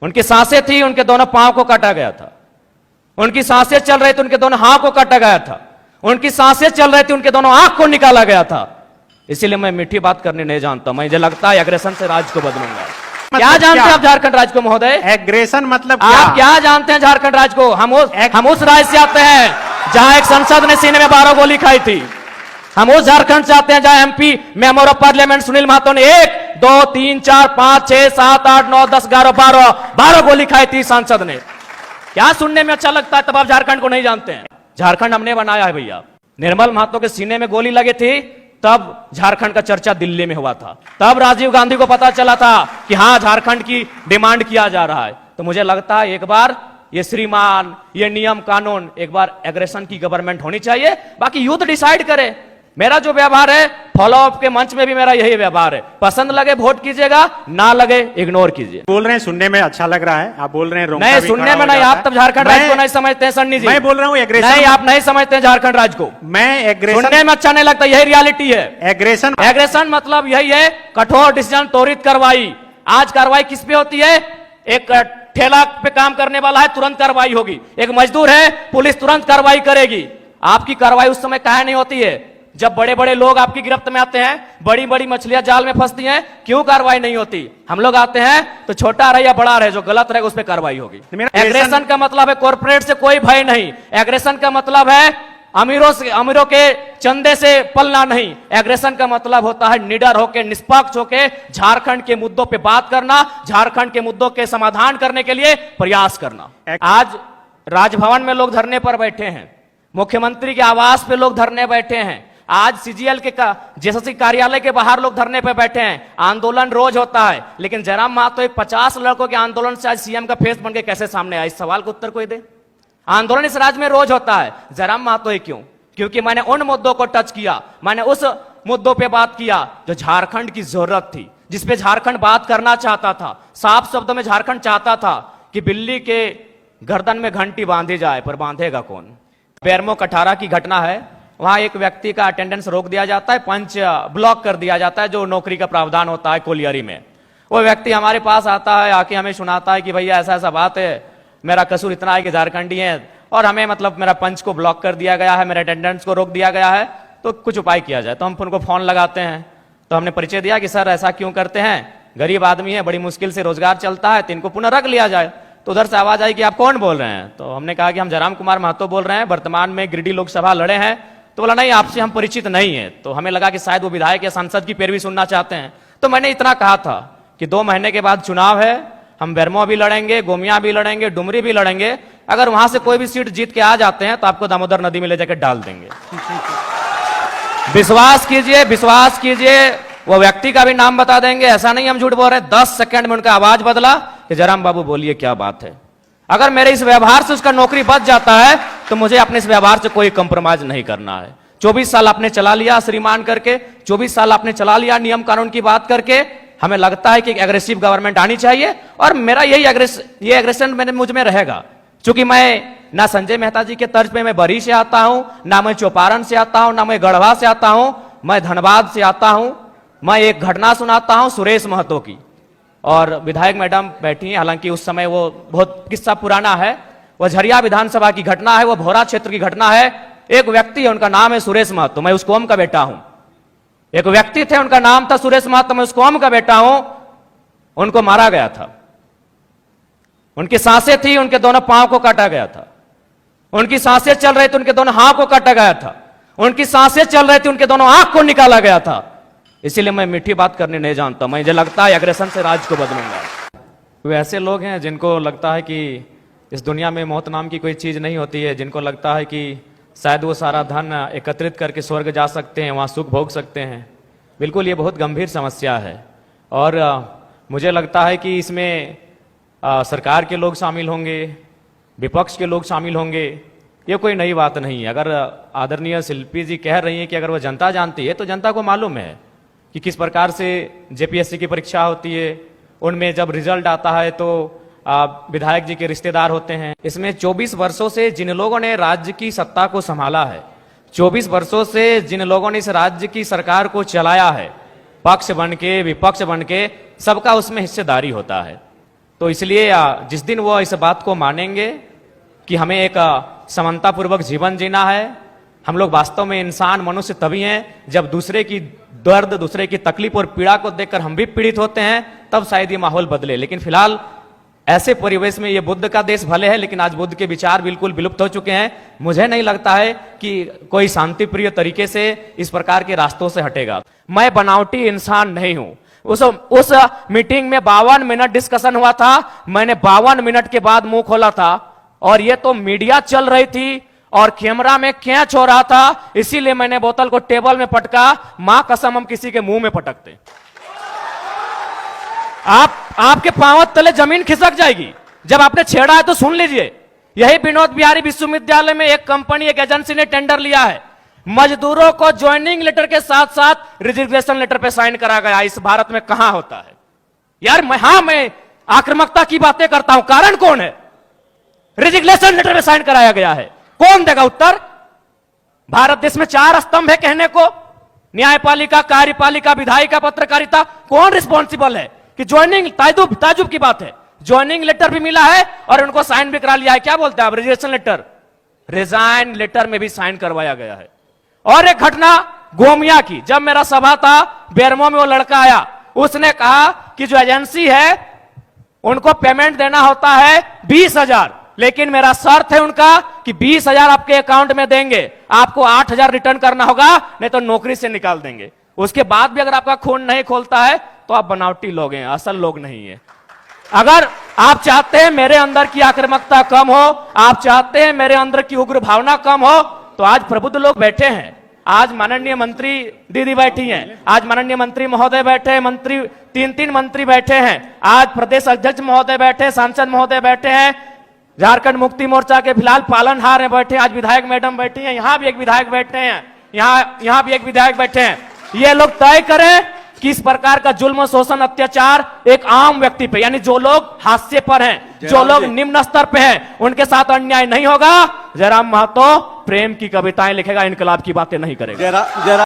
उनकी सांसें थी, उनके दोनों पांव को काटा गया था। उनकी सांसें चल रही थी, उनके दोनों हाथ को काटा गया था। उनकी सांसें चल रही थी, उनके दोनों आंख को निकाला गया था। इसीलिए मैं मीठी बात करने नहीं जानता। मुझे लगता है एग्रेशन से राज्य को बदलूंगा। क्या जानते हैं आप झारखंड राज्य को महोदय? एग्रेशन मतलब आप क्या जानते हैं झारखंड राज्य को? हम उस राज्य से आते हैं जहां एक संसद ने सीने में 12 गोली खाई थी। हम उस झारखंड से आते हैं जहां MP member of parliament Sunil Mahto ने 1 2 3 4 5 6 7 8 9 10 11 12 गोली खाई थी सांसद ने। क्या सुनने में अच्छा लगता है, तब आप झारखंड को नहीं जानते हैं। झारखंड हमने बनाया है भैया। निर्मल महतो के सीने में गोली लगी थी, तब झारखंड का चर्चा दिल्ली में हुआ था। तब राजीव गांधी को पता चला था कि हां झारखंड की डिमांड किया जा रहा है। तो मुझे लगता है एक बार ये श्रीमान, ये नियम कानून, एक बार एग्रेशन की गवर्नमेंट होनी चाहिए। बाकी यूथ डिसाइड करे। मेरा जो व्यवहार है फॉलो अप के मंच में भी मेरा यही व्यवहार है। पसंद लगे वोट कीजिएगा, ना लगे इग्नोर कीजिए। बोल रहे हैं सुनने में अच्छा लग रहा है, आप बोल रहे हैं नहीं, सुनने में नहीं। आप तब झारखंड राज्य को नहीं समझते हैं सन्नी जी। मैं बोल रहा हूँ एग्रेशन। नहीं, आप नहीं समझते हैं झारखंड राज्य को। मैं एग्रेशन सुनने में अच्छा नहीं लगता, यही रियलिटी है। एग्रेशन मतलब यही है, कठोर डिसीजन, त्वरित कार्रवाई। आज कार्रवाई किस पे होती है? एक ठेला पे काम करने वाला है, तुरंत कार्रवाई होगी। एक मजदूर है, पुलिस तुरंत कार्रवाई करेगी। आपकी कार्रवाई उस समय काहे नहीं होती है जब बड़े बड़े लोग आपकी गिरफ्त में आते हैं, बड़ी बड़ी मछलियां जाल में फंसती हैं? क्यों कार्रवाई नहीं होती? हम लोग आते हैं तो छोटा रहे या बड़ा रहे, जो गलत रहेगा उस पर कार्रवाई होगी। एग्रेशन का मतलब है कॉर्पोरेट से कोई भय नहीं। एग्रेशन का मतलब है अमीरों के चंदे से पलना नहीं। एग्रेशन का मतलब होता है निडर होकर, निष्पक्ष होकर झारखंड के मुद्दों पे बात करना, झारखंड के मुद्दों के समाधान करने के लिए प्रयास करना। आज राजभवन में लोग धरने पर बैठे हैं, मुख्यमंत्री के आवास पे लोग धरने बैठे हैं, आज सीजीएल के जेएसएससी कार्यालय के बाहर लोग धरने पे बैठे हैं। आंदोलन रोज होता है, लेकिन जयराम महतो एक 50 लड़कों के आंदोलन से आज सीएम का फेस बन के कैसे सामने आया? इस सवाल का उत्तर कोई दे। आंदोलन इस राज्य में रोज होता है, जयराम महतो ही क्यों? क्योंकि मैंने उन मुद्दों को टच किया, मैंने उस मुद्दों पे बात किया जो झारखंड की जरूरत थी, जिसपे झारखंड बात करना चाहता था। साफ शब्दों में झारखंड चाहता था कि बिल्ली के गर्दन में घंटी बांधी जाए, पर बांधेगा कौन? बेरमो कठारा की घटना है। वहां एक व्यक्ति का अटेंडेंस रोक दिया जाता है, पंच ब्लॉक कर दिया जाता है, जो नौकरी का प्रावधान होता है कोलियरी में। वो व्यक्ति हमारे पास आता है, आके हमें सुनाता है कि भैया ऐसा ऐसा बात है, मेरा कसूर इतना है कि झारखंडी है और हमें मतलब मेरा पंच को ब्लॉक कर दिया गया है, मेरे अटेंडेंस को रोक दिया गया है, तो कुछ उपाय किया जाए। तो हम उनको फोन लगाते हैं, तो हमने परिचय दिया कि सर ऐसा क्यों करते हैं, गरीब आदमी है, बड़ी मुश्किल से रोजगार चलता है, तो इनको पुनः रख लिया जाए। तो उधर से आवाज आई कि आप कौन बोल रहे हैं? तो हमने कहा कि हम जयराम कुमार महतो बोल रहे हैं, वर्तमान में गिरिडीह लोकसभा लड़े हैं। तो बोला नहीं, आपसे हम परिचित नहीं है। तो हमें लगा कि शायद वो विधायक या सांसद की पैरवी सुनना चाहते हैं। तो मैंने इतना कहा था कि 2 महीने के बाद चुनाव है, हम बेरमो भी लड़ेंगे, गोमिया भी लड़ेंगे, डुमरी भी लड़ेंगे। अगर वहां से कोई भी सीट जीत के आ जाते हैं तो आपको दामोदर नदी में ले जाकर डाल देंगे। विश्वास कीजिए, वो व्यक्ति का भी नाम बता देंगे, ऐसा नहीं हम झूठ बोल रहे। 10 सेकंड में उनका आवाज बदला कि जयराम बाबू बोलिए क्या बात है। अगर मेरे इस व्यवहार से उसका नौकरी बच जाता है तो मुझे अपने इस व्यवहार से कोई कंप्रोमाइज नहीं करना है। 24 साल आपने चला लिया श्रीमान करके, 24 साल आपने चला लिया नियम कानून की बात करके। हमें लगता है कि एक एग्रेसिव गवर्नमेंट आनी चाहिए और मेरा यही एग्रेशन मुझ में रहेगा। क्योंकि मैं ना संजय मेहता जी के तर्ज पे मैं बरी से आता हूं, ना मैं चौपारण से आता हूं, ना मैं गढ़वा से आता हूं, मैं धनबाद से आता हूं। मैं एक घटना सुनाता हूं सुरेश महतो की, और विधायक मैडम बैठी हैं, हालांकि उस समय वो बहुत किस्सा पुराना है। वो झरिया विधानसभा की घटना है, वो भोरा क्षेत्र की घटना है। एक व्यक्ति है, उनका नाम है सुरेश महतो, मैं उस कौम का बेटा हूं। एक व्यक्ति थे, उनका नाम था सुरेश महतो, मैं उस कौम का बेटा हूं। उनको मारा गया था, उनकी सांसें थी, उनके दोनों पांव को काटा गया था। उनकी सांसें चल रही थी, उनके दोनों हाथ को काटा गया था। उनकी सांसें चल रही थी, उनके दोनों आंख को निकाला गया था। इसीलिए मैं मीठी बात करने नहीं जानता। मुझे लगता है एग्रेशन से राज्य को बदलूंगा। वे ऐसे लोग हैं जिनको लगता है कि इस दुनिया में मौत नाम की कोई चीज नहीं होती है, जिनको लगता है कि शायद वो सारा धन एकत्रित करके स्वर्ग जा सकते हैं, वहां सुख भोग सकते हैं। बिल्कुल ये बहुत गंभीर समस्या है और मुझे लगता है कि इसमें सरकार के लोग शामिल होंगे, विपक्ष के लोग शामिल होंगे। ये कोई नई बात नहीं है। अगर आदरणीय शिल्पी जी कह रही हैं कि अगर वो जनता जानती है, तो जनता को मालूम है कि किस प्रकार से जेपीएससी की परीक्षा होती है। उनमें जब रिजल्ट आता है तो विधायक जी के रिश्तेदार होते हैं। इसमें 24 वर्षों से जिन लोगों ने राज्य की सत्ता को संभाला है, 24 वर्षों से जिन लोगों ने इस राज्य की सरकार को चलाया है, पक्ष बन के विपक्ष बन के, सबका उसमें हिस्सेदारी होता है। तो इसलिए जिस दिन वो इस बात को मानेंगे कि हमें एक समानतापूर्वक जीवन जीना है, हम लोग वास्तव में इंसान मनुष्य तभी हैं जब दूसरे की दर्द, दूसरे की तकलीफ और पीड़ा को देखकर हम भी पीड़ित होते हैं, तब शायद ये माहौल बदले। लेकिन फिलहाल ऐसे परिवेश में ये बुद्ध का देश भले है, लेकिन आज बुद्ध के विचार बिल्कुल विलुप्त हो चुके हैं। मुझे नहीं लगता है कि कोई शांति प्रिय तरीके से इस प्रकार के रास्तों से हटेगा। मैं बनावटी इंसान नहीं हूं। उस मीटिंग में 52 मिनट डिस्कशन हुआ था, मैंने 52 मिनट के बाद मुंह खोला था, और ये तो मीडिया चल रही थी और कैमरा में कैच हो रहा था, इसीलिए मैंने बोतल को टेबल में पटका। मां कसम हम किसी के मुंह में पटकते, आपके पांव तले जमीन खिसक जाएगी। जब आपने छेड़ा है तो सुन लीजिए। यही विनोद बिहारी विश्वविद्यालय में एक कंपनी, एक एजेंसी ने टेंडर लिया है, मजदूरों को ज्वाइनिंग लेटर के साथ साथ रिजिग्नेशन लेटर पे साइन करा गया। इस भारत में कहां होता है यार? मैं आक्रामकता की बातें करता हूं, कारण कौन है? रिजिग्नेशन लेटर पे साइन कराया गया है, कौन देगा उत्तर? भारत देश में 4 स्तंभ है कहने को, न्यायपालिका, कार्यपालिका, विधायिका, पत्रकारिता। कौन रिस्पॉन्सिबल है कि ज्वाइनिंग? ताजुब की बात है, ज्वाइनिंग लेटर भी मिला है और उनको साइन भी करा लिया है। क्या बोलते हैं आप? रिजिग्नेशन लेटर, रिजाइन लेटर में भी साइन करवाया गया है। और एक घटना गोमिया की, जब मेरा सभा था बेरमो में, वो लड़का आया, उसने कहा कि जो एजेंसी है उनको पेमेंट देना होता है 20,000, लेकिन मेरा शर्त है उनका कि 20,000 आपके अकाउंट में देंगे, आपको 8,000 रिटर्न करना होगा, नहीं तो नौकरी से निकाल देंगे। उसके बाद भी अगर आपका खून नहीं खोलता है तो आप बनावटी लोग हैं, असल लोग नहीं है। अगर आप चाहते हैं मेरे अंदर की आक्रामकता कम हो, आप चाहते हैं मेरे अंदर की उग्र भावना कम हो, तो आज प्रबुद्ध लोग बैठे हैं। आज माननीय मंत्री दीदी बैठी हैं, आज माननीय मंत्री महोदय बैठे हैं, मंत्री 3 मंत्री बैठे हैं, आज प्रदेश अध्यक्ष महोदय बैठे, सांसद महोदय बैठे हैं, झारखंड मुक्ति मोर्चा के फिलहाल पालनहार हैं बैठे, आज विधायक मैडम बैठी हैं, यहां भी एक विधायक बैठे हैं, यहां भी एक विधायक बैठे हैं। ये लोग तय करें कि इस प्रकार का जुल्म, शोषण, अत्याचार एक आम व्यक्ति पे, यानी जो लोग हाशिए पर हैं, जो लोग निम्न स्तर पे हैं, उनके साथ अन्याय नहीं होगा। जयराम महतो प्रेम की कविताएं लिखेगा, इनकलाब की बातें नहीं करेगा।